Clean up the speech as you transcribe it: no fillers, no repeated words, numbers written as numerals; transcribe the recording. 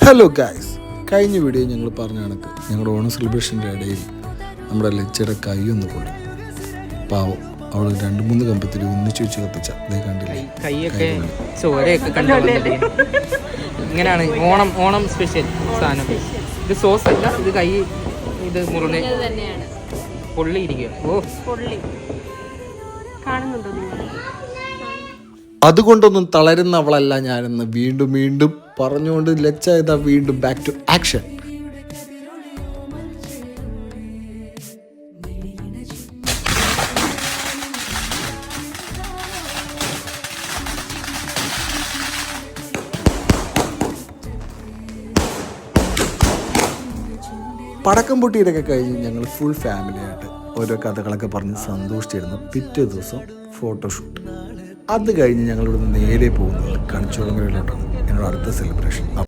Hello guys, കഴിഞ്ഞ video ഞങ്ങൾ പറഞ്ഞ കണക്ക് ഞങ്ങളുടെ ഓണം സെലിബ്രേഷൻ്റെ ഇടയിൽ നമ്മുടെ ലച്ചയുടെ കൈയൊന്ന് പൊള്ളി. പാവം, അവൾ 2-3 കമ്പത്തിൽ ഒന്നിച്ചു വെച്ച് കത്തിച്ച അതേ കണ്ടില്ലേ, കൈയൊക്കെ ചോരയൊക്കെ കണ്ടു. ഇങ്ങനെയാണ് ഓണം സ്പെഷ്യൽ സാധനം. ഇത് സോസ് അല്ല, ഇത് കൈ, ഇത് മുറിഞ്ഞ് പൊള്ളിയിരിക്കുക. ഓ പൊള്ളി കാണുന്നുണ്ടോ നിങ്ങൾ? അതുകൊണ്ടൊന്നും തളരുന്നവളല്ല ഞാനെന്ന് വീണ്ടും വീണ്ടും പറഞ്ഞുകൊണ്ട് ലച്ച ഇതാ വീണ്ടും ബാക്ക് ടു ആക്ഷൻ. പടക്കം പൊട്ടിയിട്ടൊക്കെ കഴിഞ്ഞ് ഞങ്ങൾ ഫുൾ ഫാമിലിയായിട്ട് ഓരോ കഥകളൊക്കെ പറഞ്ഞ് സന്തോഷിച്ചിരുന്നു. പിറ്റേ ദിവസം ഫോട്ടോഷൂട്ട്. അത് കഴിഞ്ഞ് ഞങ്ങളിവിടുന്ന് നേരെ പോകുന്നത് കണിച്ചോളങ്ങരയിലോട്ടാണ് ഞങ്ങളുടെ അടുത്ത സെലിബ്രേഷൻ.